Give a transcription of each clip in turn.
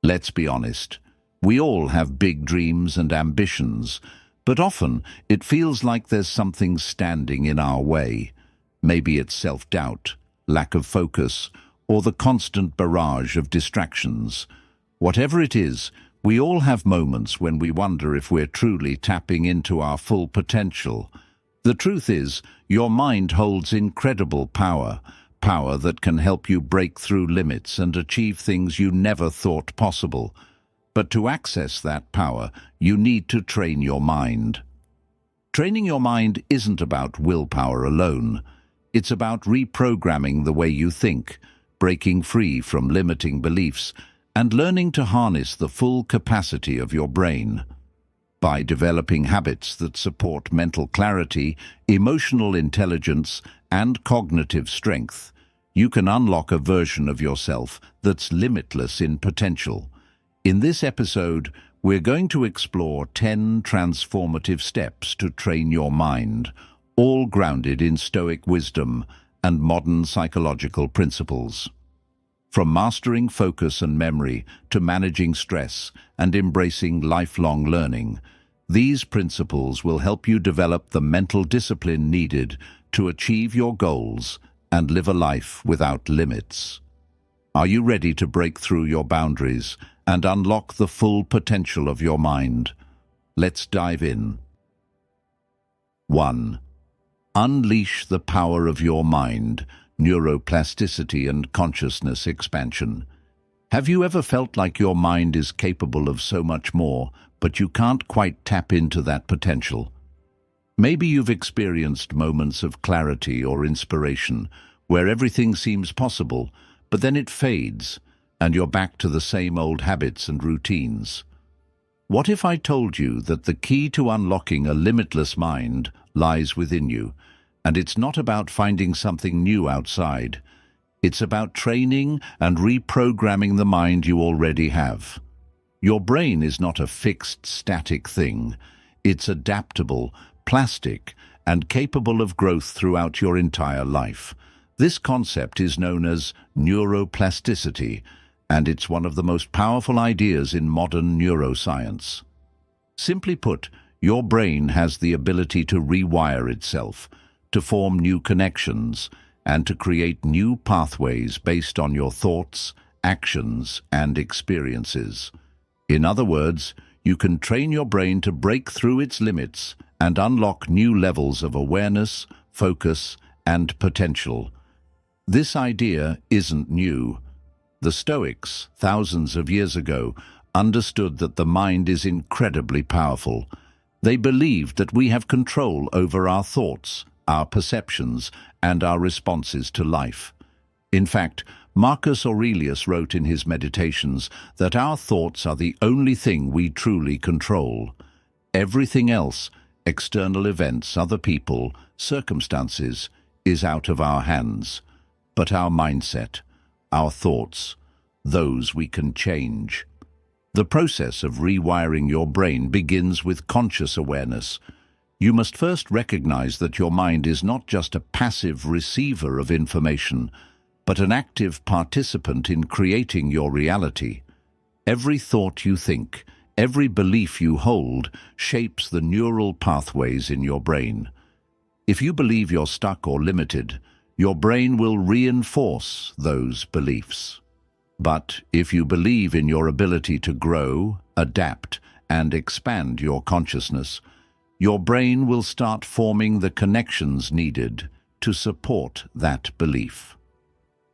Let's be honest. We all have big dreams and ambitions, but often it feels like there's something standing in our way. Maybe it's self-doubt, lack of focus, or the constant barrage of distractions. Whatever it is, we all have moments when we wonder if we're truly tapping into our full potential. The truth is, your mind holds incredible power, power that can help you break through limits and achieve things you never thought possible. But to access that power, you need to train your mind. Training your mind isn't about willpower alone. It's about reprogramming the way you think, breaking free from limiting beliefs, and learning to harness the full capacity of your brain. By developing habits that support mental clarity, emotional intelligence, and cognitive strength, you can unlock a version of yourself that's limitless in potential. In this episode, we're going to explore 10 transformative steps to train your mind, all grounded in Stoic wisdom and modern psychological principles. From mastering focus and memory to managing stress and embracing lifelong learning, these principles will help you develop the mental discipline needed to achieve your goals and live a life without limits. Are you ready to break through your boundaries and unlock the full potential of your mind? Let's dive in. 1. Unleash the power of your mind, neuroplasticity and consciousness expansion. Have you ever felt like your mind is capable of so much more, but you can't quite tap into that potential? Maybe you've experienced moments of clarity or inspiration where everything seems possible, but then it fades, and you're back to the same old habits and routines. What if I told you that the key to unlocking a limitless mind lies within you, and it's not about finding something new outside? It's about training and reprogramming the mind you already have. Your brain is not a fixed, static thing. It's adaptable, plastic, and capable of growth throughout your entire life. This concept is known as neuroplasticity, and it's one of the most powerful ideas in modern neuroscience. Simply put, your brain has the ability to rewire itself, to form new connections, and to create new pathways based on your thoughts, actions, and experiences. In other words, you can train your brain to break through its limits and unlock new levels of awareness, focus, and potential. This idea isn't new. The Stoics, thousands of years ago, understood that the mind is incredibly powerful. They believed that we have control over our thoughts, our perceptions, and our responses to life. In fact, Marcus Aurelius wrote in his Meditations that our thoughts are the only thing we truly control. Everything else, external events, other people, circumstances, is out of our hands. But our mindset, our thoughts, those we can change. The process of rewiring your brain begins with conscious awareness. You must first recognize that your mind is not just a passive receiver of information, but an active participant in creating your reality. Every thought you think, every belief you hold, shapes the neural pathways in your brain. If you believe you're stuck or limited, your brain will reinforce those beliefs. But if you believe in your ability to grow, adapt, and expand your consciousness, your brain will start forming the connections needed to support that belief.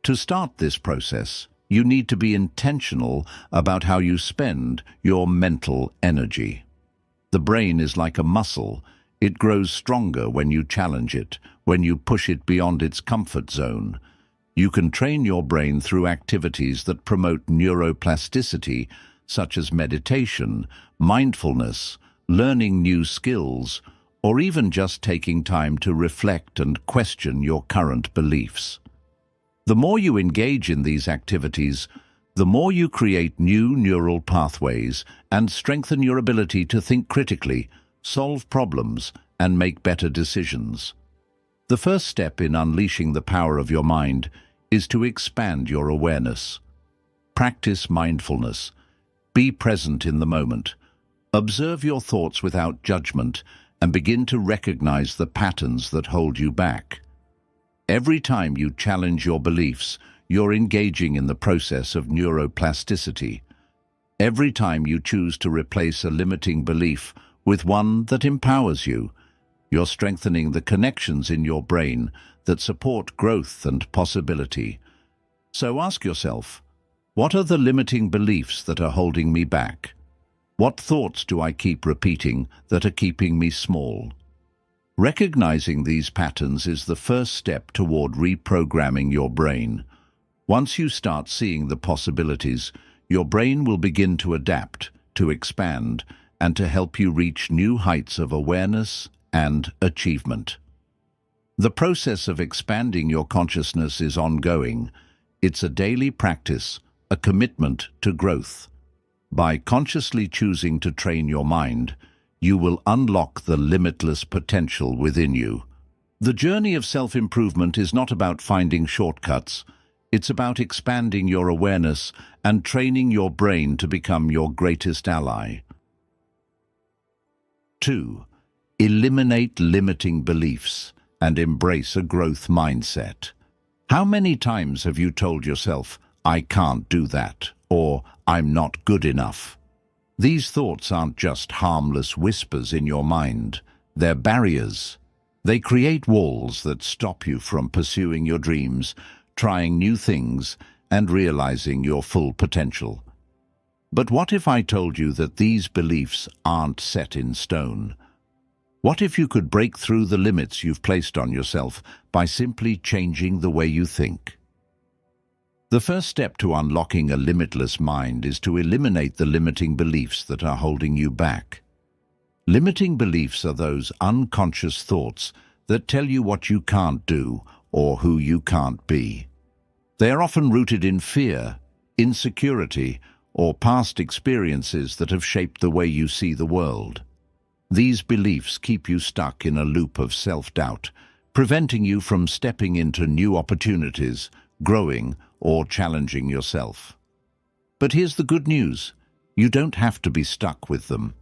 To start this process, you need to be intentional about how you spend your mental energy. The brain is like a muscle. It grows stronger when you challenge it, when you push it beyond its comfort zone. You can train your brain through activities that promote neuroplasticity, such as meditation, mindfulness, learning new skills, or even just taking time to reflect and question your current beliefs. The more you engage in these activities, the more you create new neural pathways and strengthen your ability to think critically, solve problems, and make better decisions. The first step in unleashing the power of your mind is to expand your awareness. Practice mindfulness. Be present in the moment. Observe your thoughts without judgment and begin to recognize the patterns that hold you back. Every time you challenge your beliefs, you're engaging in the process of neuroplasticity. Every time you choose to replace a limiting belief with one that empowers you, you're strengthening the connections in your brain that support growth and possibility. So ask yourself, what are the limiting beliefs that are holding me back? What thoughts do I keep repeating that are keeping me small? Recognizing these patterns is the first step toward reprogramming your brain. Once you start seeing the possibilities, your brain will begin to adapt, to expand, and to help you reach new heights of awareness and achievement. The process of expanding your consciousness is ongoing. It's a daily practice, a commitment to growth. By consciously choosing to train your mind, you will unlock the limitless potential within you. The journey of self-improvement is not about finding shortcuts. It's about expanding your awareness and training your brain to become your greatest ally. 2. Eliminate limiting beliefs and embrace a growth mindset. How many times have you told yourself, "I can't do that," or "I'm not good enough"? These thoughts aren't just harmless whispers in your mind. They're barriers. They create walls that stop you from pursuing your dreams, trying new things, and realizing your full potential. But what if I told you that these beliefs aren't set in stone? What if you could break through the limits you've placed on yourself by simply changing the way you think? The first step to unlocking a limitless mind is to eliminate the limiting beliefs that are holding you back. Limiting beliefs are those unconscious thoughts that tell you what you can't do or who you can't be. They are often rooted in fear, insecurity, or past experiences that have shaped the way you see the world. These beliefs keep you stuck in a loop of self-doubt, preventing you from stepping into new opportunities, growing, or challenging yourself. But here's the good news. You don't have to be stuck with them.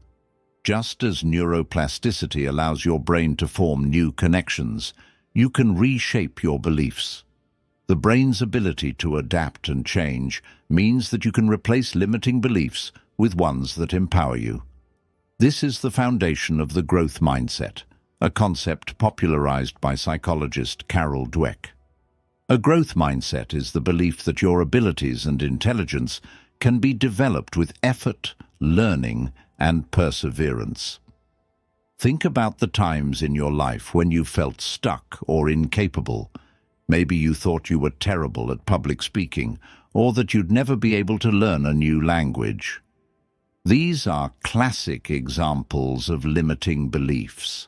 Just as neuroplasticity allows your brain to form new connections, you can reshape your beliefs. The brain's ability to adapt and change means that you can replace limiting beliefs with ones that empower you. This is the foundation of the growth mindset, a concept popularized by psychologist Carol Dweck. A growth mindset is the belief that your abilities and intelligence can be developed with effort, learning, and perseverance. Think about the times in your life when you felt stuck or incapable. Maybe you thought you were terrible at public speaking, or that you'd never be able to learn a new language. These are classic examples of limiting beliefs.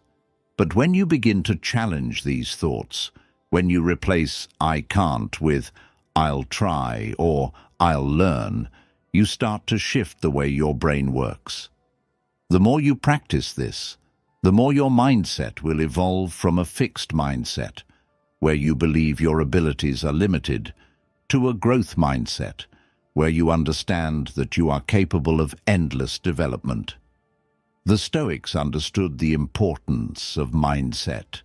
But when you begin to challenge these thoughts, when you replace "I can't" with "I'll try" or "I'll learn," you start to shift the way your brain works. The more you practice this, the more your mindset will evolve from a fixed mindset, where you believe your abilities are limited, to a growth mindset, where you understand that you are capable of endless development. The Stoics understood the importance of mindset.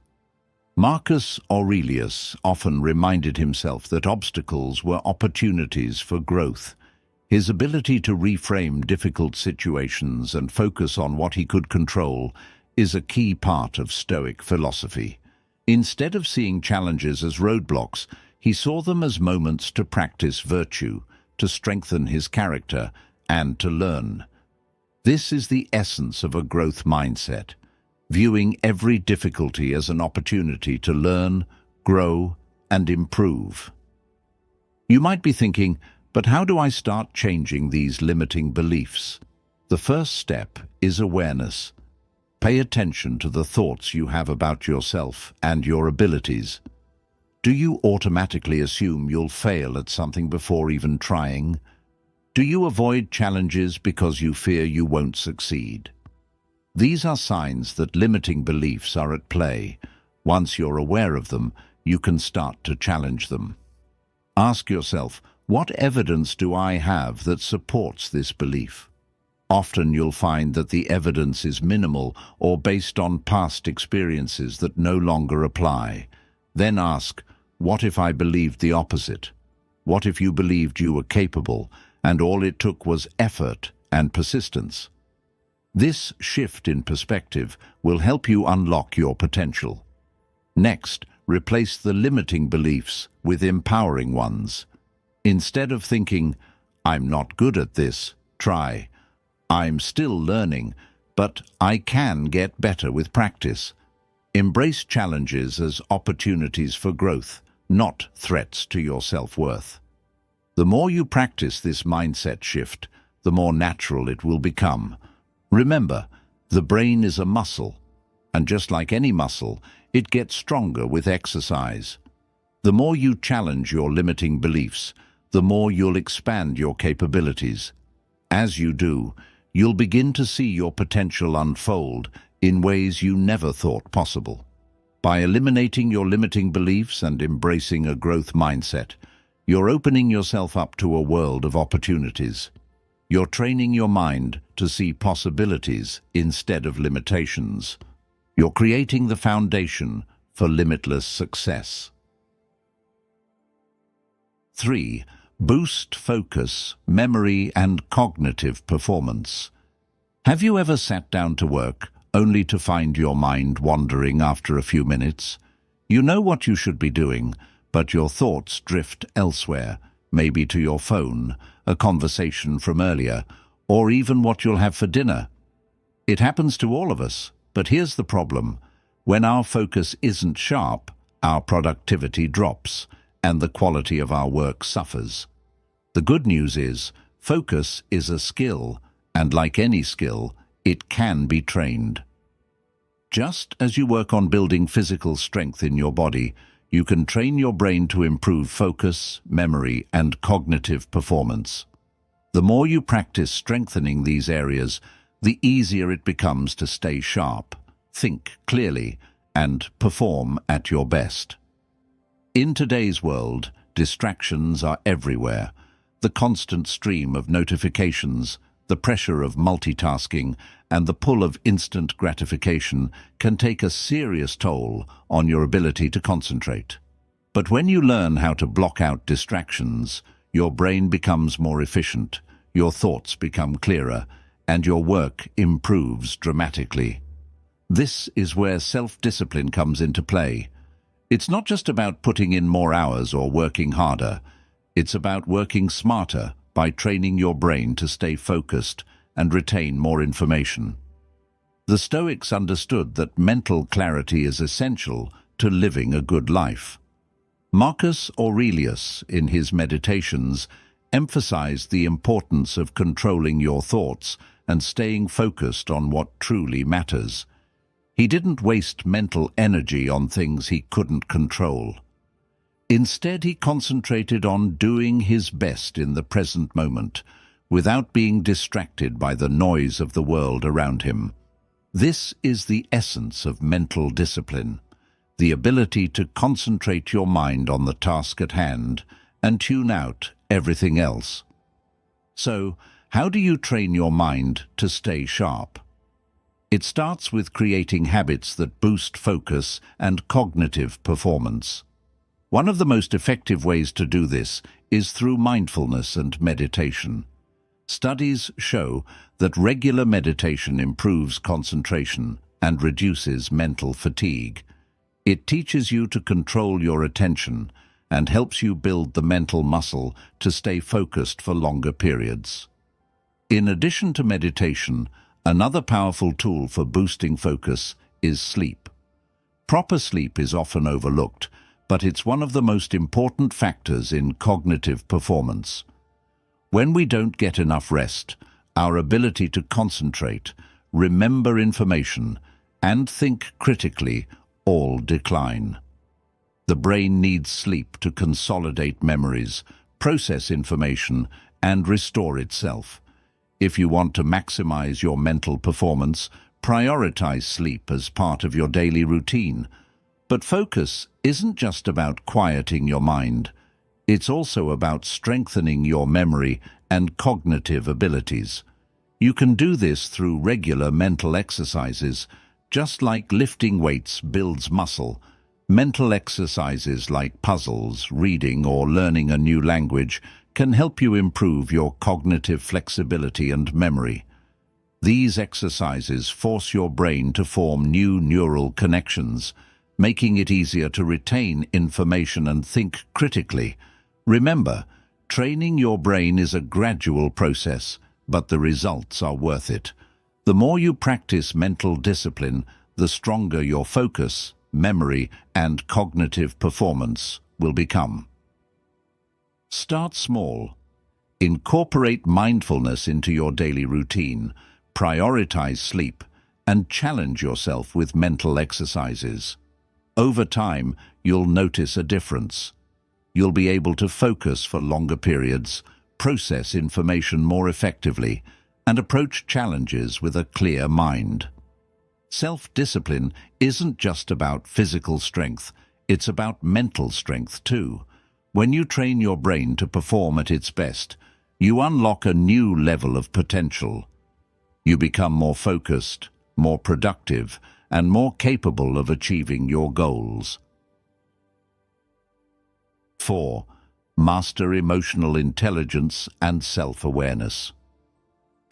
Marcus Aurelius often reminded himself that obstacles were opportunities for growth. His ability to reframe difficult situations and focus on what he could control is a key part of Stoic philosophy. Instead of seeing challenges as roadblocks, he saw them as moments to practice virtue, to strengthen his character, and to learn. This is the essence of a growth mindset, viewing every difficulty as an opportunity to learn, grow, and improve. You might be thinking, but how do I start changing these limiting beliefs? The first step is awareness. Pay attention to the thoughts you have about yourself and your abilities. Do you automatically assume you'll fail at something before even trying? Do you avoid challenges because you fear you won't succeed? These are signs that limiting beliefs are at play. Once you're aware of them, you can start to challenge them. Ask yourself, What evidence do I have that supports this belief? Often you'll find that the evidence is minimal or based on past experiences that no longer apply. Then ask, what if I believed the opposite? What if you believed you were capable and all it took was effort and persistence? This shift in perspective will help you unlock your potential. Next, replace the limiting beliefs with empowering ones. Instead of thinking, I'm not good at this, try, I'm still learning, but I can get better with practice. Embrace challenges as opportunities for growth, not threats to your self-worth. The more you practice this mindset shift, the more natural it will become. Remember, the brain is a muscle, and just like any muscle, it gets stronger with exercise. The more you challenge your limiting beliefs, the more you'll expand your capabilities. As you do, you'll begin to see your potential unfold in ways you never thought possible. By eliminating your limiting beliefs and embracing a growth mindset, you're opening yourself up to a world of opportunities. You're training your mind to see possibilities instead of limitations. You're creating the foundation for limitless success. 3. Boost focus, memory, and cognitive performance. Have you ever sat down to work only to find your mind wandering after a few minutes? You know what you should be doing, but your thoughts drift elsewhere, maybe to your phone, a conversation from earlier, or even what you'll have for dinner. It happens to all of us, but here's the problem. When our focus isn't sharp, our productivity drops, and the quality of our work suffers. The good news is, focus is a skill, and like any skill, it can be trained. Just as you work on building physical strength in your body, you can train your brain to improve focus, memory, and cognitive performance. The more you practice strengthening these areas, the easier it becomes to stay sharp, think clearly, and perform at your best. In today's world, distractions are everywhere. The constant stream of notifications, the pressure of multitasking, and the pull of instant gratification can take a serious toll on your ability to concentrate. But when you learn how to block out distractions, your brain becomes more efficient, your thoughts become clearer, and your work improves dramatically. This is where self-discipline comes into play. It's not just about putting in more hours or working harder. It's about working smarter by training your brain to stay focused and retain more information. The Stoics understood that mental clarity is essential to living a good life. Marcus Aurelius, in his Meditations, emphasized the importance of controlling your thoughts and staying focused on what truly matters. He didn't waste mental energy on things he couldn't control. Instead, he concentrated on doing his best in the present moment, without being distracted by the noise of the world around him. This is the essence of mental discipline, the ability to concentrate your mind on the task at hand and tune out everything else. So, how do you train your mind to stay sharp? It starts with creating habits that boost focus and cognitive performance. One of the most effective ways to do this is through mindfulness and meditation. Studies show that regular meditation improves concentration and reduces mental fatigue. It teaches you to control your attention and helps you build the mental muscle to stay focused for longer periods. In addition to meditation, another powerful tool for boosting focus is sleep. Proper sleep is often overlooked, but it's one of the most important factors in cognitive performance. When we don't get enough rest, our ability to concentrate, remember information, and think critically all decline. The brain needs sleep to consolidate memories, process information, and restore itself. If you want to maximize your mental performance, prioritize sleep as part of your daily routine. But focus isn't just about quieting your mind. It's also about strengthening your memory and cognitive abilities. You can do this through regular mental exercises. Just like lifting weights builds muscle, mental exercises like puzzles, reading, or learning a new language can help you improve your cognitive flexibility and memory. These exercises force your brain to form new neural connections, making it easier to retain information and think critically. Remember, training your brain is a gradual process, but the results are worth it. The more you practice mental discipline, the stronger your focus, memory, and cognitive performance will become. Start small. Incorporate mindfulness into your daily routine, prioritize sleep, and challenge yourself with mental exercises. Over time, you'll notice a difference. You'll be able to focus for longer periods, process information more effectively, and approach challenges with a clear mind. Self-discipline isn't just about physical strength, it's about mental strength too. When you train your brain to perform at its best, you unlock a new level of potential. You become more focused, more productive, and more capable of achieving your goals. 4. Master emotional intelligence and self-awareness.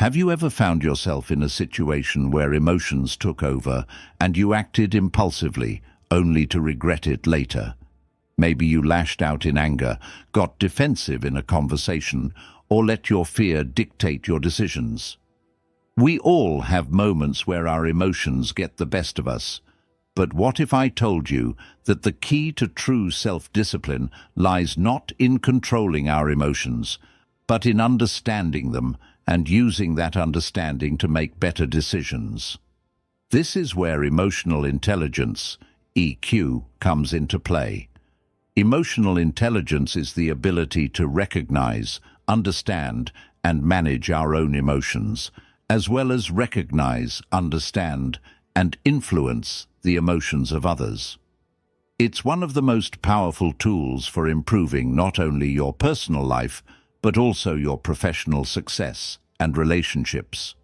Have you ever found yourself in a situation where emotions took over and you acted impulsively, only to regret it later? Maybe you lashed out in anger, got defensive in a conversation, or let your fear dictate your decisions. We all have moments where our emotions get the best of us. But what if I told you that the key to true self-discipline lies not in controlling our emotions, but in understanding them and using that understanding to make better decisions? This is where emotional intelligence, EQ, comes into play. Emotional intelligence is the ability to recognize, understand, and manage our own emotions, as well as recognize, understand, and influence the emotions of others. It's one of the most powerful tools for improving not only your personal life, but also your professional success and relationships.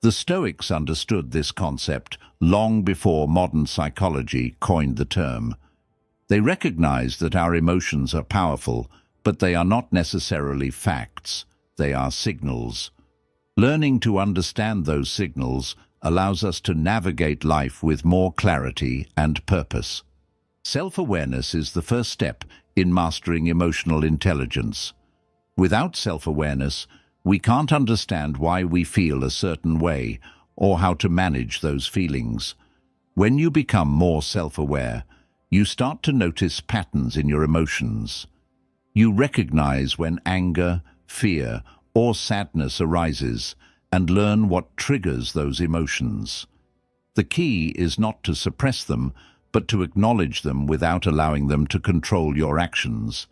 The Stoics understood this concept long before modern psychology coined the term. They recognized that our emotions are powerful, but they are not necessarily facts. They are signals. Learning to understand those signals allows us to navigate life with more clarity and purpose. Self-awareness is the first step in mastering emotional intelligence. Without self-awareness, we can't understand why we feel a certain way or how to manage those feelings. When you become more self-aware, you start to notice patterns in your emotions. You recognize when anger, fear, or sadness arises and learn what triggers those emotions. The key is not to suppress them, but to acknowledge them without allowing them to control your actions.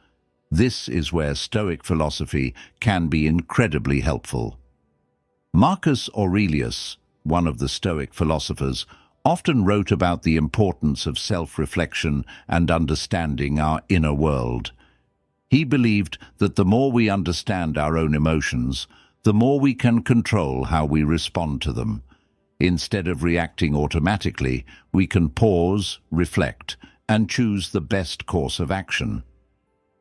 This is where Stoic philosophy can be incredibly helpful. Marcus Aurelius, one of the Stoic philosophers, often wrote about the importance of self-reflection and understanding our inner world. He believed that the more we understand our own emotions, the more we can control how we respond to them. Instead of reacting automatically, we can pause, reflect, and choose the best course of action.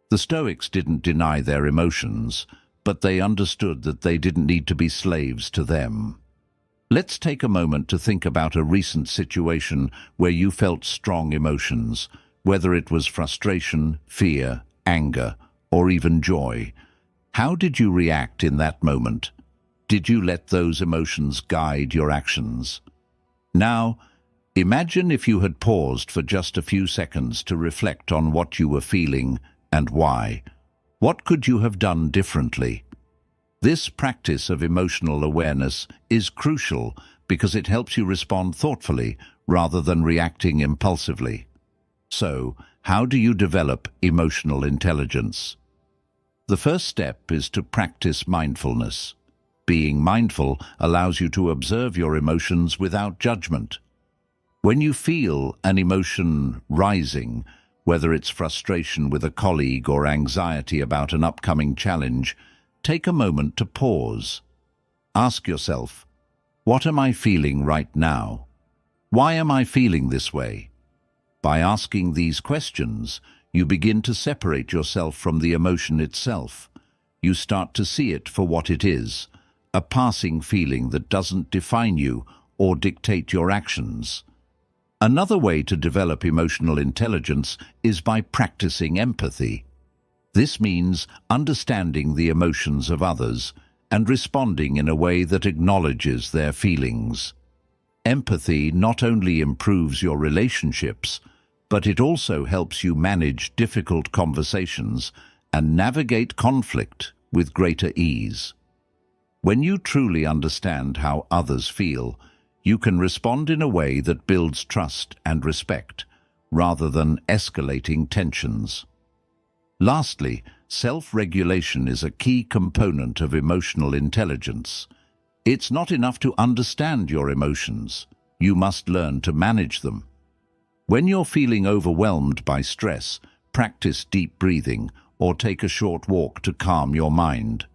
The Stoics didn't deny their emotions, but they understood that they didn't need to be slaves to them. Let's take a moment to think about a recent situation where you felt strong emotions, whether it was frustration, fear, anger, or even joy. How did you react in that moment? Did you let those emotions guide your actions? Now, imagine if you had paused for just a few seconds to reflect on what you were feeling and why. What could you have done differently? This practice of emotional awareness is crucial because it helps you respond thoughtfully rather than reacting impulsively. So, how do you develop emotional intelligence? The first step is to practice mindfulness. Being mindful allows you to observe your emotions without judgment. When you feel an emotion rising, Whether it's frustration with a colleague or anxiety about an upcoming challenge, take a moment to pause. Ask yourself, what am I feeling right now? Why am I feeling this way? By asking these questions, you begin to separate yourself from the emotion itself. You start to see it for what it is, a passing feeling that doesn't define you or dictate your actions. Another way to develop emotional intelligence is by practicing empathy. This means understanding the emotions of others and responding in a way that acknowledges their feelings. Empathy not only improves your relationships, but it also helps you manage difficult conversations and navigate conflict with greater ease. When you truly understand how others feel, you can respond in a way that builds trust and respect, rather than escalating tensions. Lastly, self-regulation is a key component of emotional intelligence. It's not enough to understand your emotions. You must learn to manage them. When you're feeling overwhelmed by stress, practice deep breathing or take a short walk to calm your mind.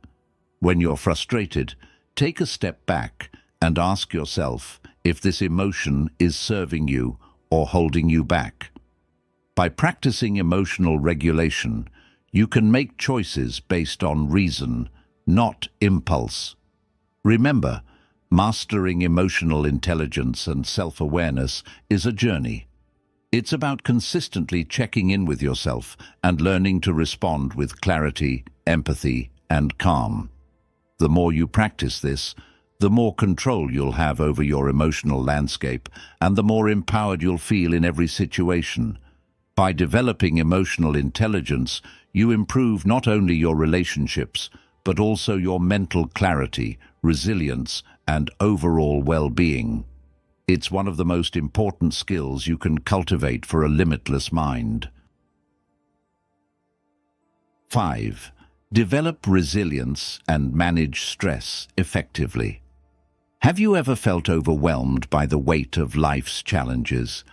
When you're frustrated, take a step back and ask yourself if this emotion is serving you or holding you back. By practicing emotional regulation, you can make choices based on reason, not impulse. Remember, mastering emotional intelligence and self-awareness is a journey. It's about consistently checking in with yourself and learning to respond with clarity, empathy, and calm. The more you practice this, the more control you'll have over your emotional landscape and the more empowered you'll feel in every situation. By developing emotional intelligence, you improve not only your relationships, but also your mental clarity, resilience, and overall well-being. It's one of the most important skills you can cultivate for a limitless mind. 5. Develop resilience and manage stress effectively. Have you ever felt overwhelmed by the weight of life's challenges?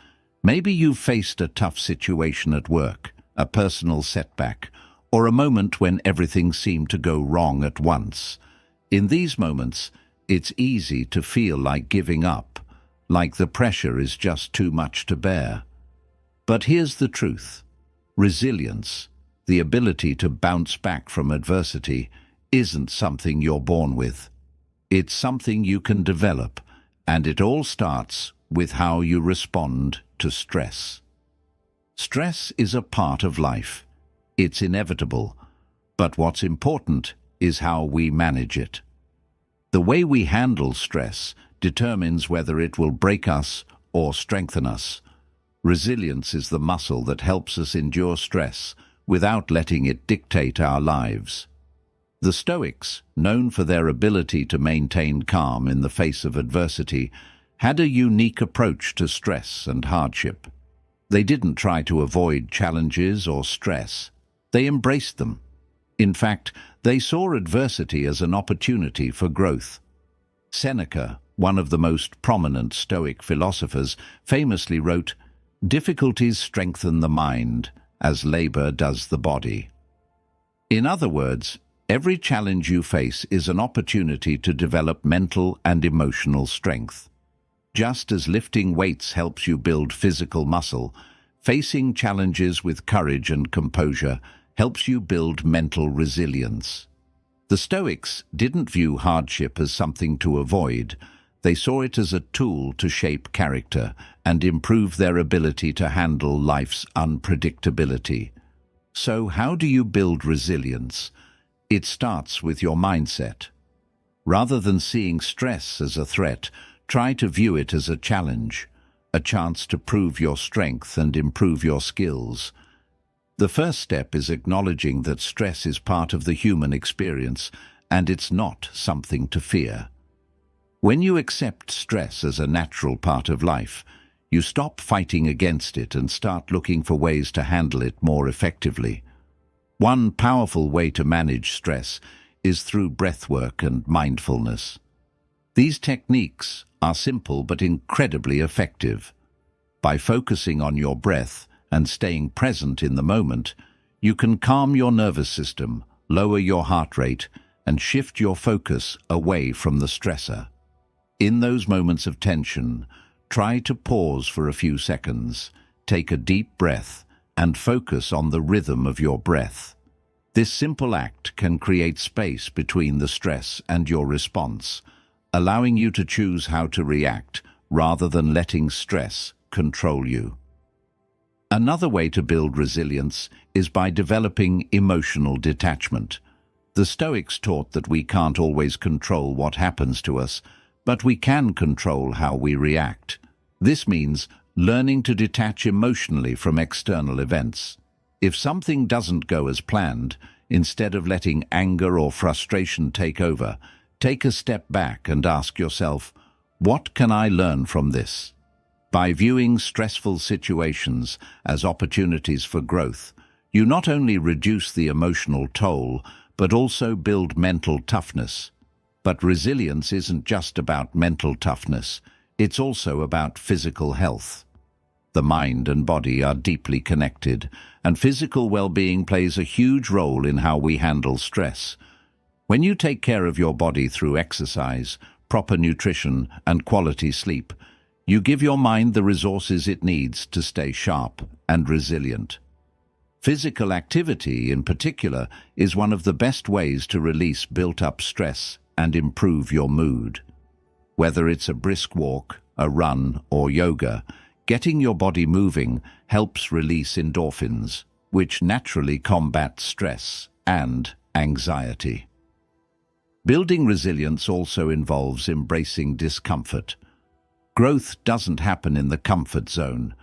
Maybe you've faced a tough situation at work, a personal setback, or a moment when everything seemed to go wrong at once. In these moments, it's easy to feel like giving up, like the pressure is just too much to bear. But here's the truth. Resilience, the ability to bounce back from adversity, isn't something you're born with. It's something you can develop, and it all starts with how you respond to stress. Stress is a part of life. It's inevitable, but what's important is how we manage it. The way we handle stress determines whether it will break us or strengthen us. Resilience is the muscle that helps us endure stress without letting it dictate our lives. The Stoics, known for their ability to maintain calm in the face of adversity, had a unique approach to stress and hardship. They didn't try to avoid challenges or stress. They embraced them. In fact, they saw adversity as an opportunity for growth. Seneca, one of the most prominent Stoic philosophers, famously wrote, "Difficulties strengthen the mind, as labor does the body." In other words, every challenge you face is an opportunity to develop mental and emotional strength. Just as lifting weights helps you build physical muscle, facing challenges with courage and composure helps you build mental resilience. The Stoics didn't view hardship as something to avoid. They saw it as a tool to shape character and improve their ability to handle life's unpredictability. So how do you build resilience? It starts with your mindset. Rather than seeing stress as a threat, try to view it as a challenge, a chance to prove your strength and improve your skills. The first step is acknowledging that stress is part of the human experience and it's not something to fear. When you accept stress as a natural part of life, you stop fighting against it and start looking for ways to handle it more effectively. One powerful way to manage stress is through breathwork and mindfulness. These techniques are simple but incredibly effective. By focusing on your breath and staying present in the moment, you can calm your nervous system, lower your heart rate, and shift your focus away from the stressor. In those moments of tension, try to pause for a few seconds, take a deep breath, and focus on the rhythm of your breath. This simple act can create space between the stress and your response, allowing you to choose how to react rather than letting stress control you. Another way to build resilience is by developing emotional detachment. The Stoics taught that we can't always control what happens to us, but we can control how we react. This means learning to detach emotionally from external events. If something doesn't go as planned, instead of letting anger or frustration take over, take a step back and ask yourself, what can I learn from this? By viewing stressful situations as opportunities for growth, you not only reduce the emotional toll, but also build mental toughness. But resilience isn't just about mental toughness, it's also about physical health. The mind and body are deeply connected, and physical well-being plays a huge role in how we handle stress. When you take care of your body through exercise, proper nutrition, and quality sleep, you give your mind the resources it needs to stay sharp and resilient. Physical activity, in particular, is one of the best ways to release built-up stress and improve your mood. Whether it's a brisk walk, a run, or yoga, getting your body moving helps release endorphins, which naturally combat stress and anxiety. Building resilience also involves embracing discomfort. Growth doesn't happen in the comfort zone.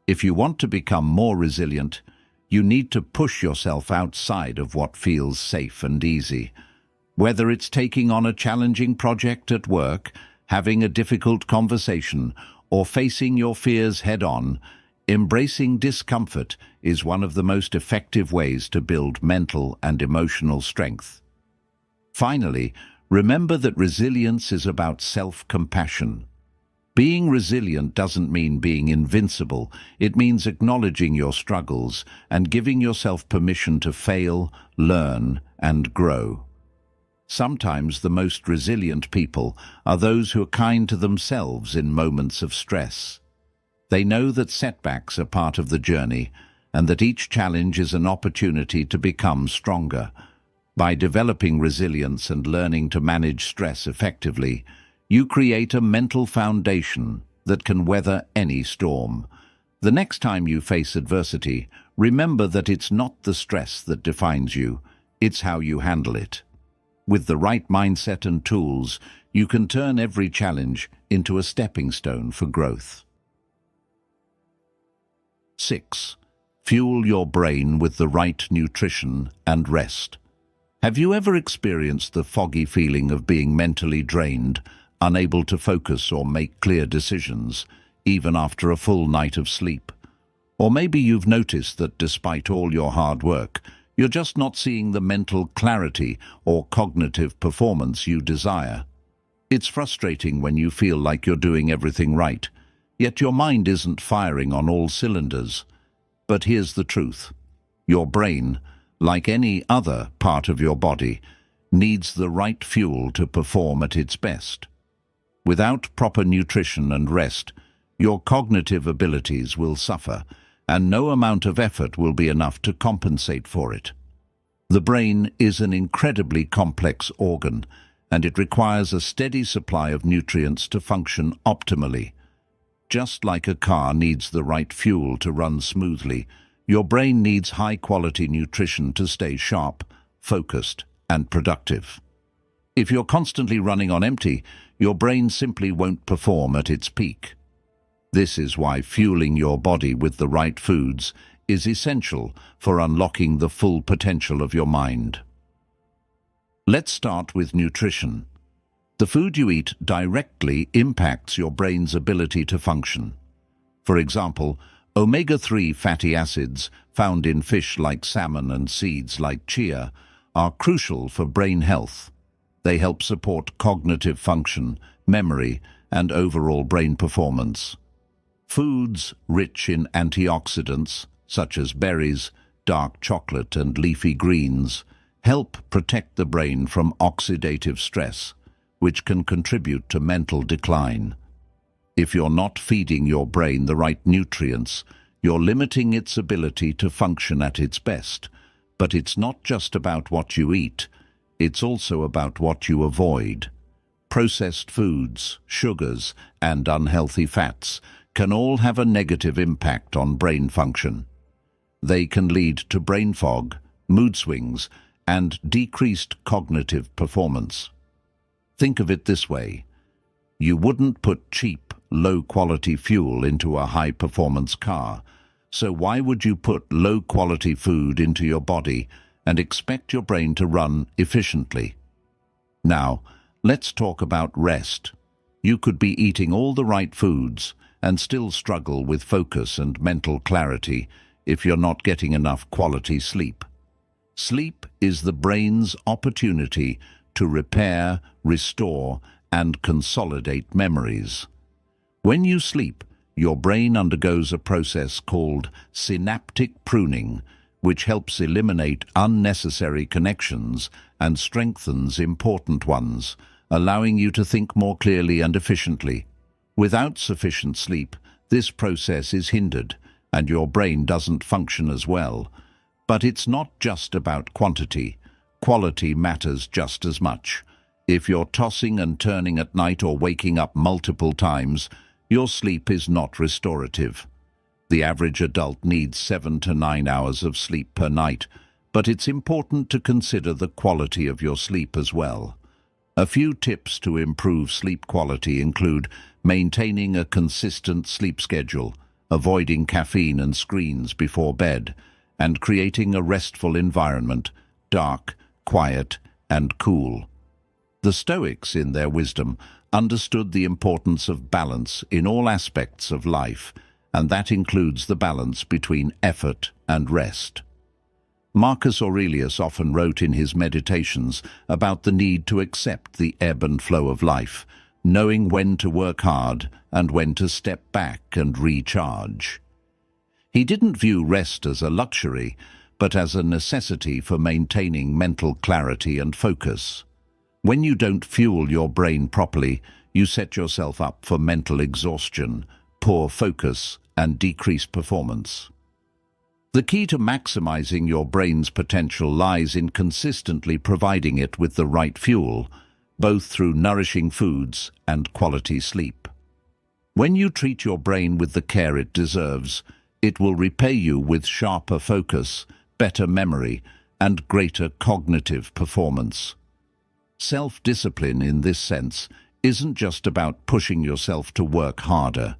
If you want to become more resilient, you need to push yourself outside of what feels safe and easy. Whether it's taking on a challenging project at work, having a difficult conversation, or facing your fears head-on, embracing discomfort is one of the most effective ways to build mental and emotional strength. Finally, remember that resilience is about self-compassion. Being resilient doesn't mean being invincible. It means acknowledging your struggles and giving yourself permission to fail, learn, and grow. Sometimes the most resilient people are those who are kind to themselves in moments of stress. They know that setbacks are part of the journey and that each challenge is an opportunity to become stronger. By developing resilience and learning to manage stress effectively, you create a mental foundation that can weather any storm. The next time you face adversity, remember that it's not the stress that defines you, it's how you handle it. With the right mindset and tools, you can turn every challenge into a stepping stone for growth. 6. Fuel your brain with the right nutrition and rest. Have you ever experienced the foggy feeling of being mentally drained, unable to focus or make clear decisions, even after a full night of sleep? Or maybe you've noticed that despite all your hard work, you're just not seeing the mental clarity or cognitive performance you desire. It's frustrating when you feel like you're doing everything right, yet your mind isn't firing on all cylinders. But here's the truth. Your brain, like any other part of your body, needs the right fuel to perform at its best. Without proper nutrition and rest, your cognitive abilities will suffer, and no amount of effort will be enough to compensate for it. The brain is an incredibly complex organ, and it requires a steady supply of nutrients to function optimally. Just like a car needs the right fuel to run smoothly, your brain needs high-quality nutrition to stay sharp, focused, and productive. If you're constantly running on empty, your brain simply won't perform at its peak. This is why fueling your body with the right foods is essential for unlocking the full potential of your mind. Let's start with nutrition. The food you eat directly impacts your brain's ability to function. For example, omega-3 fatty acids found in fish like salmon and seeds like chia are crucial for brain health. They help support cognitive function, memory, and overall brain performance. Foods rich in antioxidants, such as berries, dark chocolate, and leafy greens, help protect the brain from oxidative stress, which can contribute to mental decline. If you're not feeding your brain the right nutrients, you're limiting its ability to function at its best. But it's not just about what you eat, it's also about what you avoid. Processed foods, sugars, and unhealthy fats can all have a negative impact on brain function. They can lead to brain fog, mood swings, and decreased cognitive performance. Think of it this way. You wouldn't put cheap, low-quality fuel into a high-performance car, so why would you put low-quality food into your body and expect your brain to run efficiently? Now, let's talk about rest. You could be eating all the right foods and still struggle with focus and mental clarity if you're not getting enough quality sleep. Sleep is the brain's opportunity to repair, restore, and consolidate memories. When you sleep, your brain undergoes a process called synaptic pruning, which helps eliminate unnecessary connections and strengthens important ones, allowing you to think more clearly and efficiently. Without sufficient sleep, this process is hindered, and your brain doesn't function as well. But it's not just about quantity. Quality matters just as much. If you're tossing and turning at night or waking up multiple times, your sleep is not restorative. The average adult needs 7 to 9 hours of sleep per night, but it's important to consider the quality of your sleep as well. A few tips to improve sleep quality include maintaining a consistent sleep schedule, avoiding caffeine and screens before bed, and creating a restful environment, dark, quiet, and cool. The Stoics, in their wisdom, understood the importance of balance in all aspects of life, and that includes the balance between effort and rest. Marcus Aurelius often wrote in his Meditations about the need to accept the ebb and flow of life, knowing when to work hard and when to step back and recharge. He didn't view rest as a luxury, but as a necessity for maintaining mental clarity and focus. When you don't fuel your brain properly, you set yourself up for mental exhaustion, poor focus, and decreased performance. The key to maximizing your brain's potential lies in consistently providing it with the right fuel, both through nourishing foods and quality sleep. When you treat your brain with the care it deserves, it will repay you with sharper focus, better memory, and greater cognitive performance. Self-discipline in this sense isn't just about pushing yourself to work harder.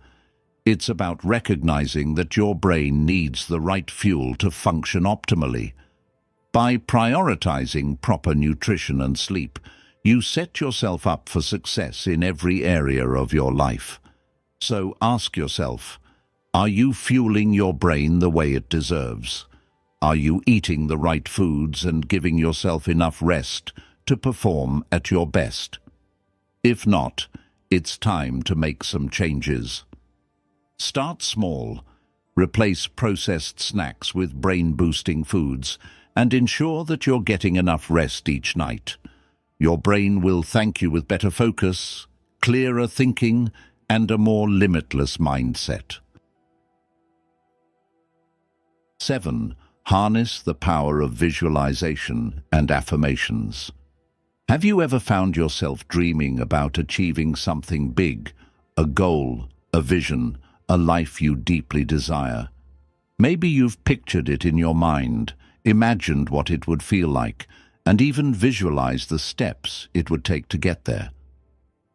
It's about recognizing that your brain needs the right fuel to function optimally. By prioritizing proper nutrition and sleep, you set yourself up for success in every area of your life. So ask yourself, are you fueling your brain the way it deserves? Are you eating the right foods and giving yourself enough rest to perform at your best? If not, it's time to make some changes. Start small. Replace processed snacks with brain-boosting foods and ensure that you're getting enough rest each night. Your brain will thank you with better focus, clearer thinking, and a more limitless mindset. 7. Harness the power of visualization and affirmations. Have you ever found yourself dreaming about achieving something big, a goal, a vision, a life you deeply desire? Maybe you've pictured it in your mind, imagined what it would feel like, and even visualized the steps it would take to get there.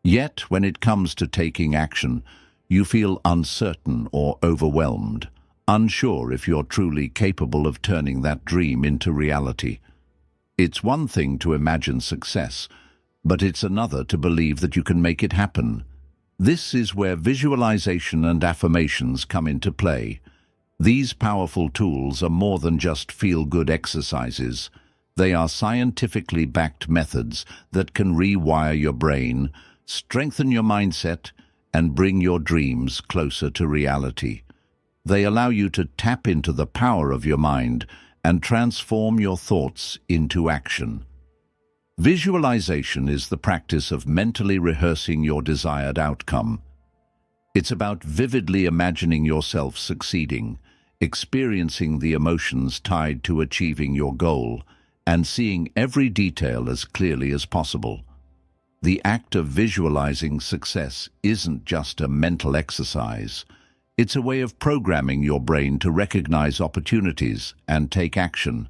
Yet, when it comes to taking action, you feel uncertain or overwhelmed, unsure if you're truly capable of turning that dream into reality. It's one thing to imagine success, but it's another to believe that you can make it happen. This is where visualization and affirmations come into play. These powerful tools are more than just feel-good exercises. They are scientifically backed methods that can rewire your brain, strengthen your mindset, and bring your dreams closer to reality. They allow you to tap into the power of your mind and transform your thoughts into action. Visualization is the practice of mentally rehearsing your desired outcome. It's about vividly imagining yourself succeeding, experiencing the emotions tied to achieving your goal, and seeing every detail as clearly as possible. The act of visualizing success isn't just a mental exercise. It's a way of programming your brain to recognize opportunities and take action.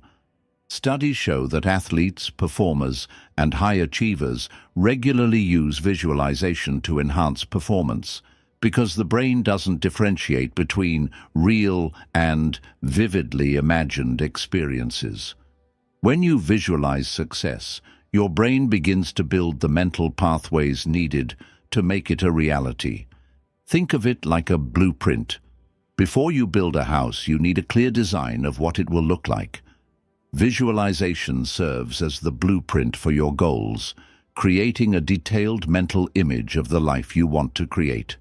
Studies show that athletes, performers, and high achievers regularly use visualization to enhance performance, because the brain doesn't differentiate between real and vividly imagined experiences. When you visualize success, your brain begins to build the mental pathways needed to make it a reality. Think of it like a blueprint. Before you build a house, you need a clear design of what it will look like. Visualization serves as the blueprint for your goals, creating a detailed mental image of the life you want to create.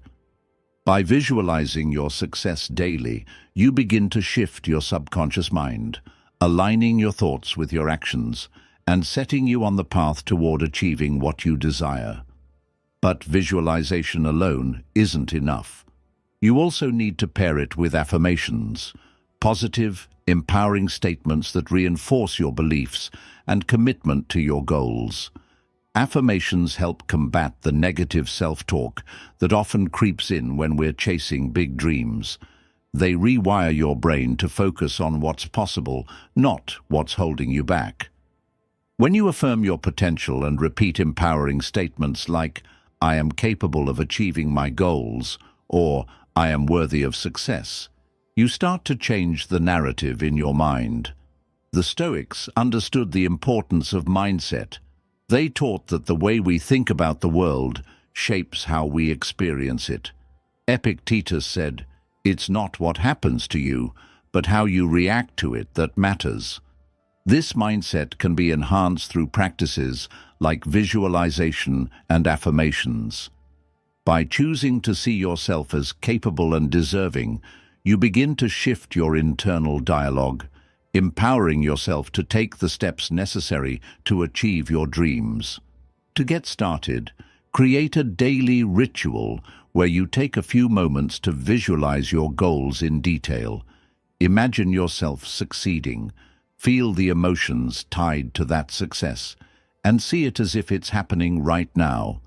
By visualizing your success daily, you begin to shift your subconscious mind, aligning your thoughts with your actions, and setting you on the path toward achieving what you desire. But visualization alone isn't enough. You also need to pair it with affirmations, positive, empowering statements that reinforce your beliefs and commitment to your goals. Affirmations help combat the negative self-talk that often creeps in when we're chasing big dreams. They rewire your brain to focus on what's possible, not what's holding you back. When you affirm your potential and repeat empowering statements like, "I am capable of achieving my goals," or "I am worthy of success," you start to change the narrative in your mind. The Stoics understood the importance of mindset. They taught that the way we think about the world shapes how we experience it. Epictetus said, "It's not what happens to you, but how you react to it that matters." This mindset can be enhanced through practices like visualization and affirmations. By choosing to see yourself as capable and deserving, you begin to shift your internal dialogue, empowering yourself to take the steps necessary to achieve your dreams. To get started, create a daily ritual where you take a few moments to visualize your goals in detail. Imagine yourself succeeding, feel the emotions tied to that success, and see it as if it's happening right now.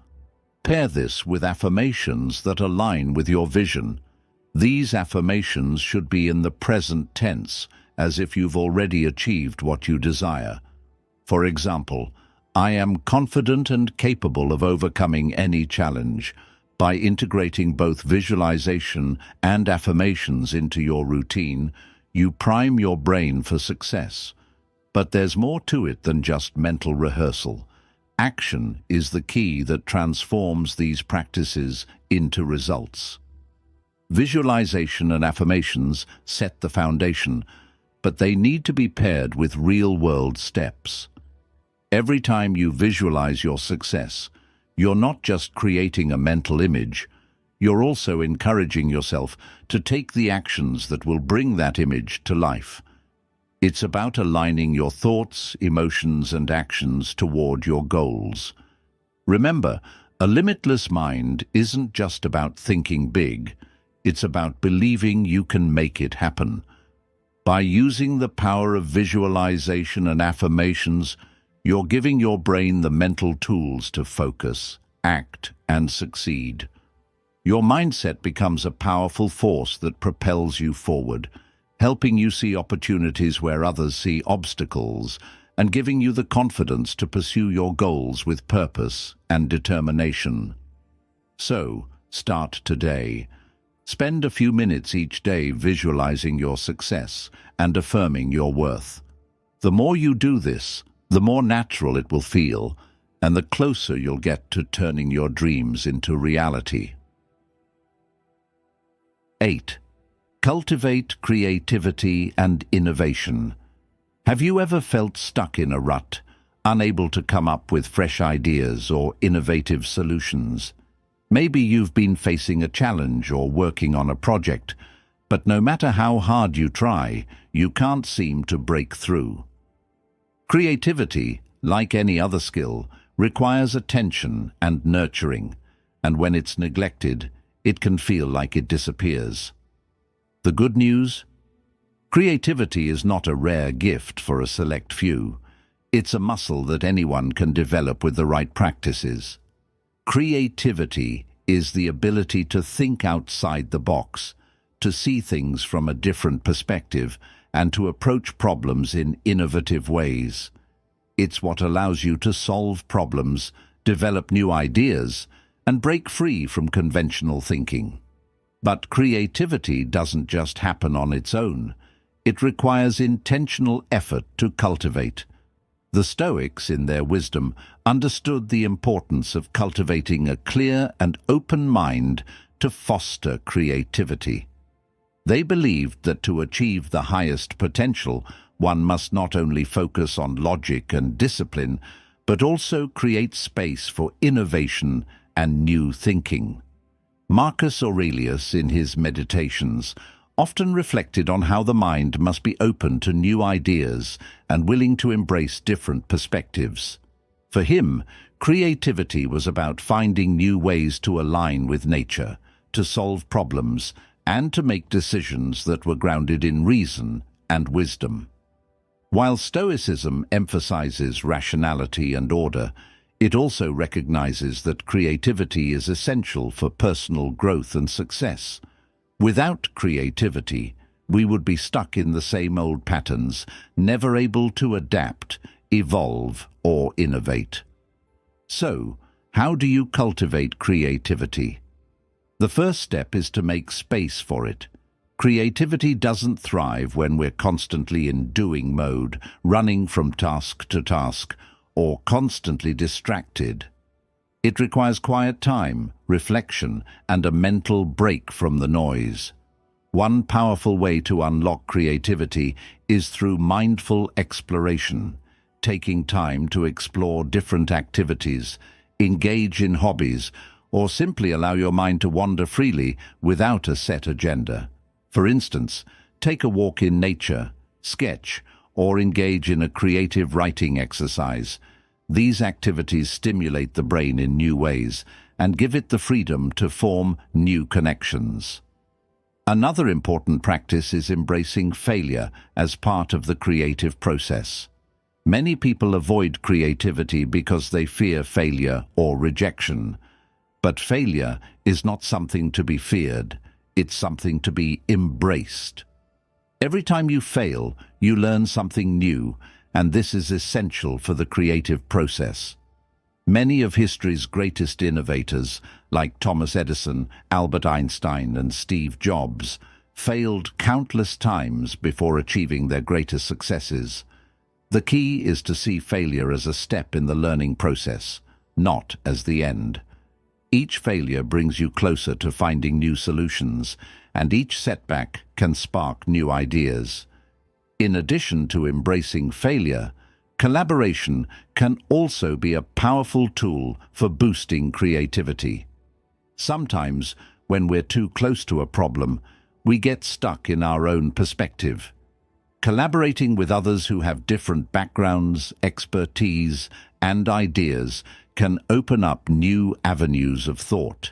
Pair this with affirmations that align with your vision. These affirmations should be in the present tense, as if you've already achieved what you desire. For example, "I am confident and capable of overcoming any challenge." By integrating both visualization and affirmations into your routine, you prime your brain for success. But there's more to it than just mental rehearsal. Action is the key that transforms these practices into results. Visualization and affirmations set the foundation, but they need to be paired with real-world steps. Every time you visualize your success, you're not just creating a mental image, you're also encouraging yourself to take the actions that will bring that image to life. It's about aligning your thoughts, emotions, and actions toward your goals. Remember, a limitless mind isn't just about thinking big, it's about believing you can make it happen. By using the power of visualization and affirmations, you're giving your brain the mental tools to focus, act, and succeed. Your mindset becomes a powerful force that propels you forward, helping you see opportunities where others see obstacles, and giving you the confidence to pursue your goals with purpose and determination. So, start today. Spend a few minutes each day visualizing your success and affirming your worth. The more you do this, the more natural it will feel, and the closer you'll get to turning your dreams into reality. 8. Cultivate creativity and innovation. Have you ever felt stuck in a rut, unable to come up with fresh ideas or innovative solutions? Maybe you've been facing a challenge or working on a project, but no matter how hard you try, you can't seem to break through. Creativity, like any other skill, requires attention and nurturing, and when it's neglected, it can feel like it disappears. The good news? Creativity is not a rare gift for a select few. It's a muscle that anyone can develop with the right practices. Creativity is the ability to think outside the box, to see things from a different perspective, and to approach problems in innovative ways. It's what allows you to solve problems, develop new ideas, and break free from conventional thinking. But creativity doesn't just happen on its own. It requires intentional effort to cultivate. The Stoics, in their wisdom, understood the importance of cultivating a clear and open mind to foster creativity. They believed that to achieve the highest potential, one must not only focus on logic and discipline, but also create space for innovation and new thinking. Marcus Aurelius, in his Meditations, often reflected on how the mind must be open to new ideas and willing to embrace different perspectives. For him, creativity was about finding new ways to align with nature, to solve problems, and to make decisions that were grounded in reason and wisdom. While Stoicism emphasizes rationality and order, it also recognizes that creativity is essential for personal growth and success. Without creativity, we would be stuck in the same old patterns, never able to adapt, evolve, or innovate. So, how do you cultivate creativity? The first step is to make space for it. Creativity doesn't thrive when we're constantly in doing mode, running from task to task, or constantly distracted. It requires quiet time, reflection, and a mental break from the noise. One powerful way to unlock creativity is through mindful exploration, taking time to explore different activities, engage in hobbies, or simply allow your mind to wander freely without a set agenda. For instance, take a walk in nature, sketch, or engage in a creative writing exercise. These activities stimulate the brain in new ways and give it the freedom to form new connections. Another important practice is embracing failure as part of the creative process. Many people avoid creativity because they fear failure or rejection. But failure is not something to be feared, it's something to be embraced. Every time you fail, you learn something new, and this is essential for the creative process. Many of history's greatest innovators, like Thomas Edison, Albert Einstein, and Steve Jobs, failed countless times before achieving their greatest successes. The key is to see failure as a step in the learning process, not as the end. Each failure brings you closer to finding new solutions, and each setback can spark new ideas. In addition to embracing failure, collaboration can also be a powerful tool for boosting creativity. Sometimes, when we're too close to a problem, we get stuck in our own perspective. Collaborating with others who have different backgrounds, expertise, and ideas can open up new avenues of thought.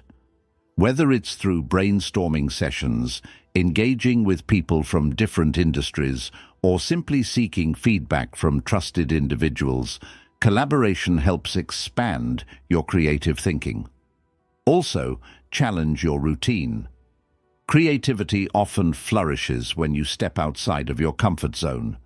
Whether it's through brainstorming sessions, engaging with people from different industries, or simply seeking feedback from trusted individuals, collaboration helps expand your creative thinking. Also, challenge your routine. Creativity often flourishes when you step outside of your comfort zone.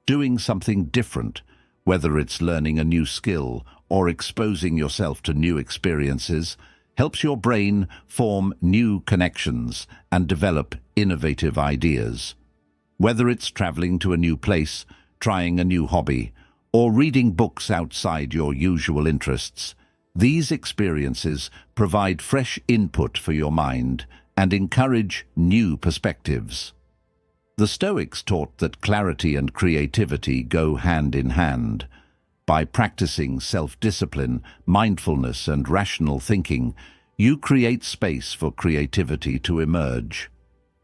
Doing something different, whether it's learning a new skill or exposing yourself to new experiences, helps your brain form new connections and develop innovative ideas. Whether it's traveling to a new place, trying a new hobby, or reading books outside your usual interests, these experiences provide fresh input for your mind and encourage new perspectives. The Stoics taught that clarity and creativity go hand in hand. By practicing self-discipline, mindfulness, and rational thinking, you create space for creativity to emerge.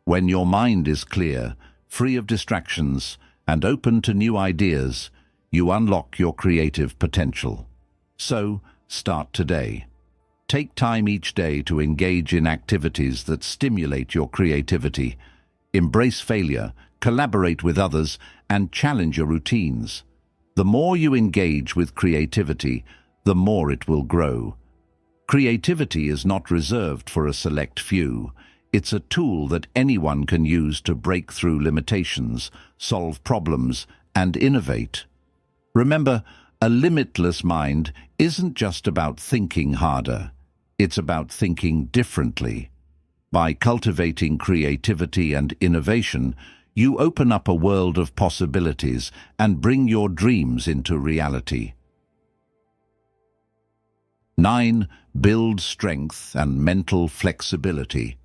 When your mind is clear, free of distractions, and open to new ideas, you unlock your creative potential. So, start today. Take time each day to engage in activities that stimulate your creativity. Embrace failure, collaborate with others, and challenge your routines. The more you engage with creativity, the more it will grow. Creativity is not reserved for a select few. It's a tool that anyone can use to break through limitations, solve problems, and innovate. Remember, a limitless mind isn't just about thinking harder. It's about thinking differently. By cultivating creativity and innovation, you open up a world of possibilities and bring your dreams into reality. 9. Build strength and mental flexibility.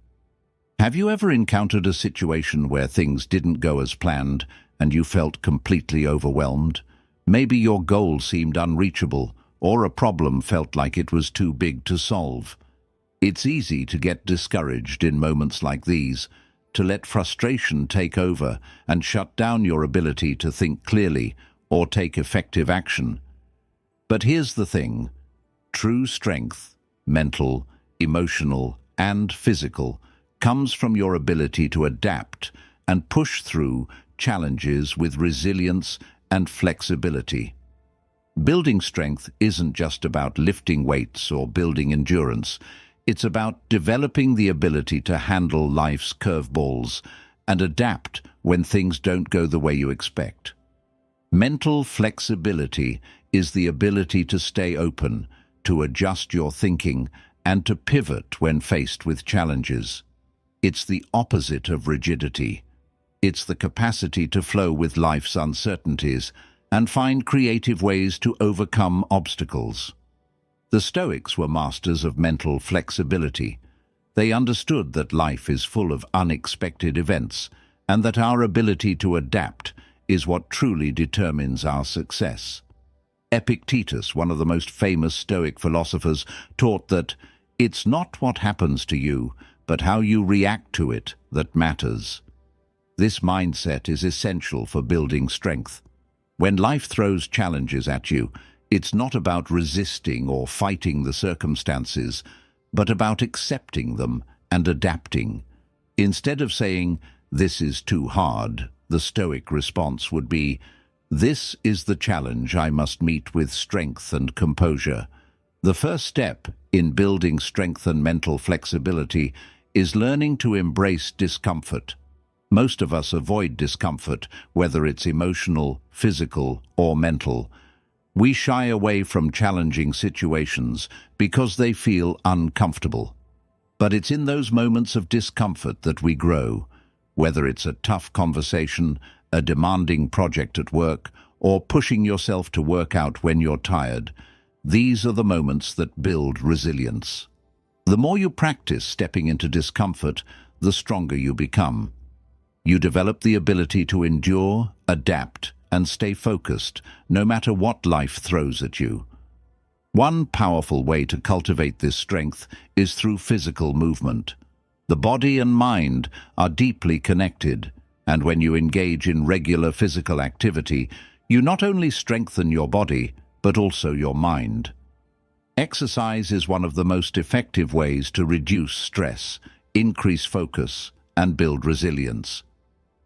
Have you ever encountered a situation where things didn't go as planned and you felt completely overwhelmed? Maybe your goal seemed unreachable, or a problem felt like it was too big to solve. It's easy to get discouraged in moments like these, to let frustration take over and shut down your ability to think clearly or take effective action. But here's the thing. True strength, mental, emotional, and physical, comes from your ability to adapt and push through challenges with resilience and flexibility. Building strength isn't just about lifting weights or building endurance. It's about developing the ability to handle life's curveballs and adapt when things don't go the way you expect. Mental flexibility is the ability to stay open, to adjust your thinking, and to pivot when faced with challenges. It's the opposite of rigidity. It's the capacity to flow with life's uncertainties and find creative ways to overcome obstacles. The Stoics were masters of mental flexibility. They understood that life is full of unexpected events and that our ability to adapt is what truly determines our success. Epictetus, one of the most famous Stoic philosophers, taught that it's not what happens to you, but how you react to it that matters. This mindset is essential for building strength. When life throws challenges at you, it's not about resisting or fighting the circumstances, but about accepting them and adapting. Instead of saying, "This is too hard," the Stoic response would be, "This is the challenge I must meet with strength and composure." The first step in building strength and mental flexibility is learning to embrace discomfort. Most of us avoid discomfort, whether it's emotional, physical, or mental. We shy away from challenging situations because they feel uncomfortable. But it's in those moments of discomfort that we grow, whether it's a tough conversation, a demanding project at work, or pushing yourself to work out when you're tired. These are the moments that build resilience. The more you practice stepping into discomfort, the stronger you become. You develop the ability to endure, adapt, and stay focused, no matter what life throws at you. One powerful way to cultivate this strength is through physical movement. The body and mind are deeply connected, and when you engage in regular physical activity, you not only strengthen your body, but also your mind. Exercise is one of the most effective ways to reduce stress, increase focus, and build resilience.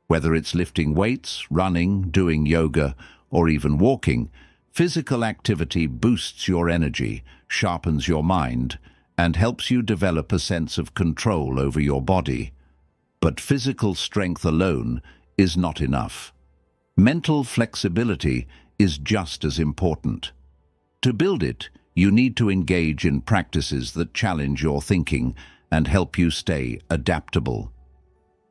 Whether it's lifting weights, running, doing yoga, or even walking, physical activity boosts your energy, sharpens your mind, and helps you develop a sense of control over your body. But physical strength alone is not enough. Mental flexibility is just as important. To build it, you need to engage in practices that challenge your thinking and help you stay adaptable.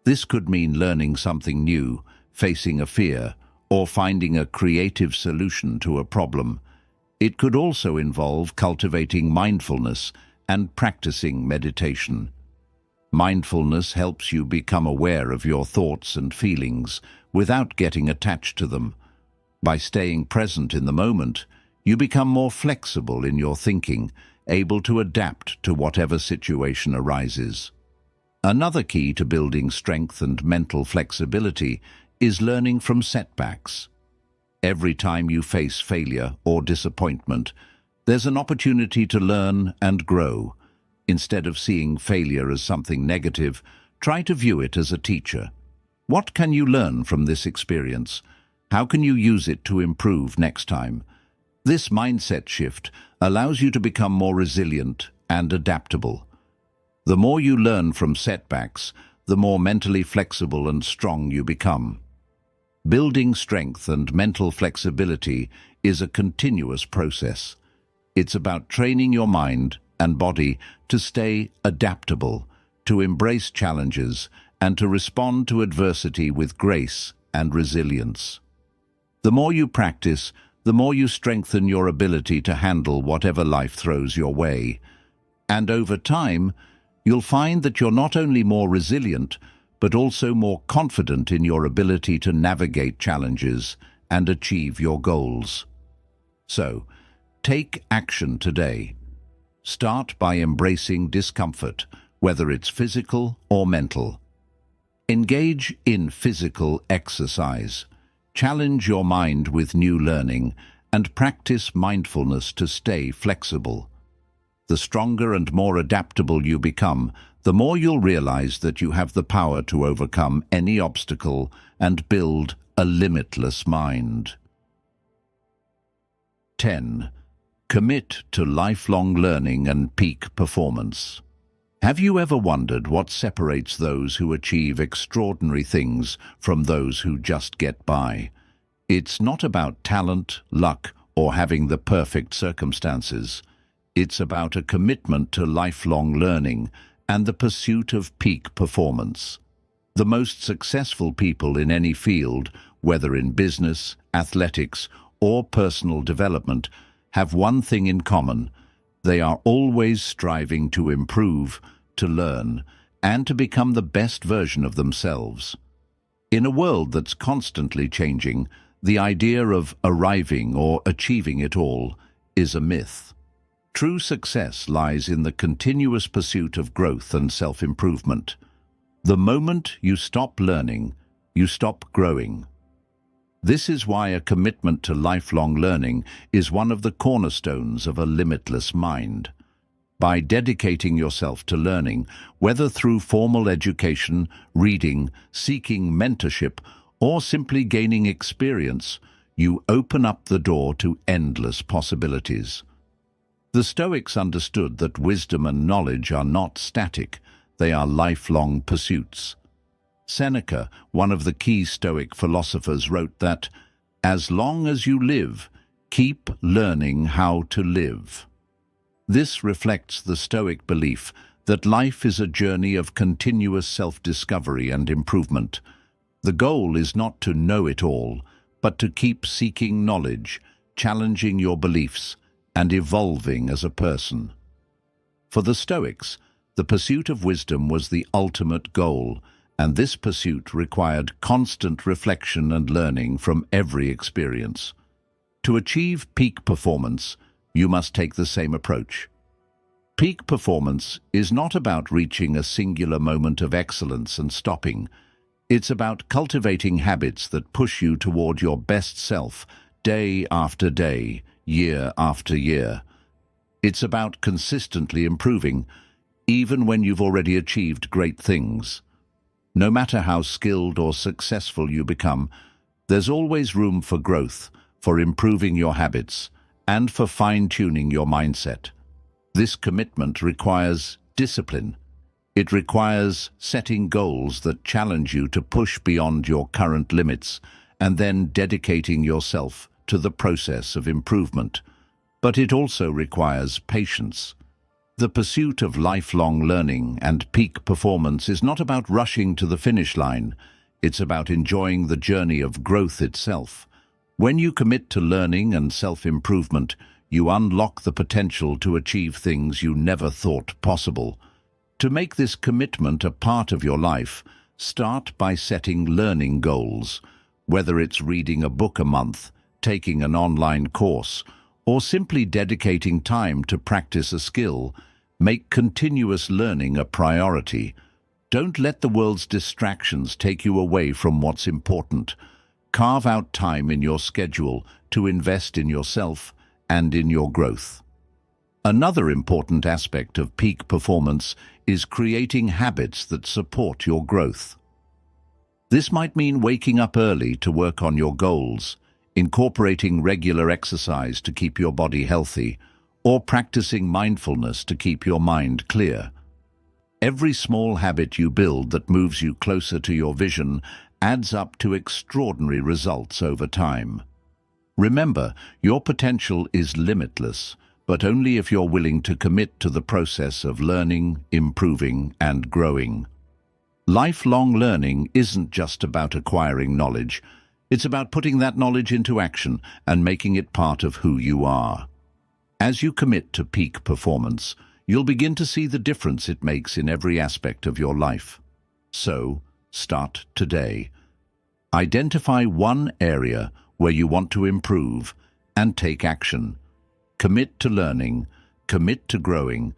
This could mean learning something new, facing a fear, or finding a creative solution to a problem. It could also involve cultivating mindfulness and practicing meditation. Mindfulness helps you become aware of your thoughts and feelings without getting attached to them. By staying present in the moment, you become more flexible in your thinking, able to adapt to whatever situation arises. Another key to building strength and mental flexibility is learning from setbacks. Every time you face failure or disappointment, there's an opportunity to learn and grow. Instead of seeing failure as something negative, try to view it as a teacher. What can you learn from this experience? How can you use it to improve next time? This mindset shift allows you to become more resilient and adaptable. The more you learn from setbacks, the more mentally flexible and strong you become. Building strength and mental flexibility is a continuous process. It's about training your mind and body to stay adaptable, to embrace challenges, and to respond to adversity with grace and resilience. The more you practice, the more you strengthen your ability to handle whatever life throws your way. And over time, you'll find that you're not only more resilient, but also more confident in your ability to navigate challenges and achieve your goals. So, take action today. Start by embracing discomfort, whether it's physical or mental. Engage in physical exercise. Challenge your mind with new learning and practice mindfulness to stay flexible. The stronger and more adaptable you become, the more you'll realize that you have the power to overcome any obstacle and build a limitless mind. 10. Commit to lifelong learning and peak performance. Have you ever wondered what separates those who achieve extraordinary things from those who just get by? It's not about talent, luck, or having the perfect circumstances. It's about a commitment to lifelong learning and the pursuit of peak performance. The most successful people in any field, whether in business, athletics, or personal development, have one thing in common. They are always striving to improve, to learn, and to become the best version of themselves. In a world that's constantly changing, the idea of arriving or achieving it all is a myth. True success lies in the continuous pursuit of growth and self-improvement. The moment you stop learning, you stop growing. This is why a commitment to lifelong learning is one of the cornerstones of a limitless mind. By dedicating yourself to learning, whether through formal education, reading, seeking mentorship, or simply gaining experience, you open up the door to endless possibilities. The Stoics understood that wisdom and knowledge are not static, they are lifelong pursuits. Seneca, one of the key Stoic philosophers, wrote that, "As long as you live, keep learning how to live." This reflects the Stoic belief that life is a journey of continuous self-discovery and improvement. The goal is not to know it all, but to keep seeking knowledge, challenging your beliefs, and evolving as a person. For the Stoics, the pursuit of wisdom was the ultimate goal, and this pursuit required constant reflection and learning from every experience. To achieve peak performance, you must take the same approach. Peak performance is not about reaching a singular moment of excellence and stopping. It's about cultivating habits that push you toward your best self, day after day, year after year. It's about consistently improving, even when you've already achieved great things. No matter how skilled or successful you become, there's always room for growth, for improving your habits, and for fine-tuning your mindset. This commitment requires discipline. It requires setting goals that challenge you to push beyond your current limits, and then dedicating yourself to the process of improvement. But it also requires patience. The pursuit of lifelong learning and peak performance is not about rushing to the finish line. It's about enjoying the journey of growth itself. When you commit to learning and self-improvement, you unlock the potential to achieve things you never thought possible. To make this commitment a part of your life, start by setting learning goals. Whether it's reading a book a month, taking an online course, or simply dedicating time to practice a skill, make continuous learning a priority. Don't let the world's distractions take you away from what's important. Carve out time in your schedule to invest in yourself and in your growth. Another important aspect of peak performance is creating habits that support your growth. This might mean waking up early to work on your goals, incorporating regular exercise to keep your body healthy, or practicing mindfulness to keep your mind clear. Every small habit you build that moves you closer to your vision adds up to extraordinary results over time. Remember, your potential is limitless, but only if you're willing to commit to the process of learning, improving, and growing. Lifelong learning isn't just about acquiring knowledge. It's about putting that knowledge into action and making it part of who you are. As you commit to peak performance, you'll begin to see the difference it makes in every aspect of your life. So, start today. Identify one area where you want to improve and take action. Commit to learning, commit to growing,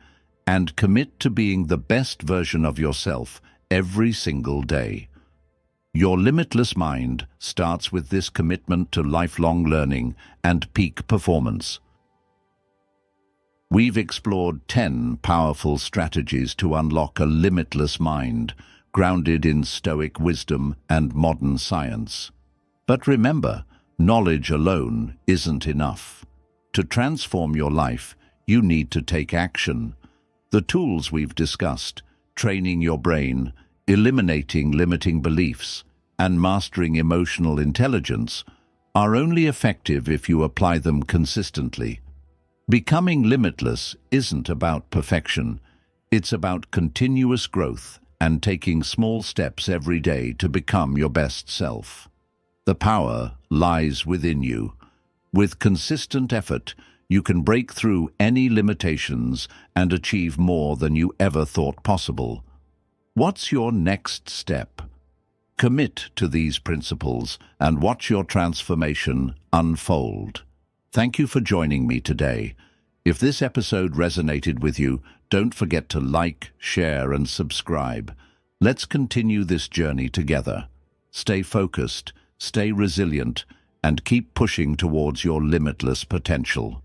and commit to being the best version of yourself every single day. Your limitless mind starts with this commitment to lifelong learning and peak performance. We've explored 10 powerful strategies to unlock a limitless mind, grounded in Stoic wisdom and modern science. But remember, knowledge alone isn't enough. To transform your life, you need to take action. The tools we've discussed, training your brain, eliminating limiting beliefs, and mastering emotional intelligence, are only effective if you apply them consistently. Becoming limitless isn't about perfection. It's about continuous growth and taking small steps every day to become your best self. The power lies within you. With consistent effort, you can break through any limitations and achieve more than you ever thought possible. What's your next step? Commit to these principles and watch your transformation unfold. Thank you for joining me today. If this episode resonated with you, don't forget to like, share, and subscribe. Let's continue this journey together. Stay focused, stay resilient, and keep pushing towards your limitless potential.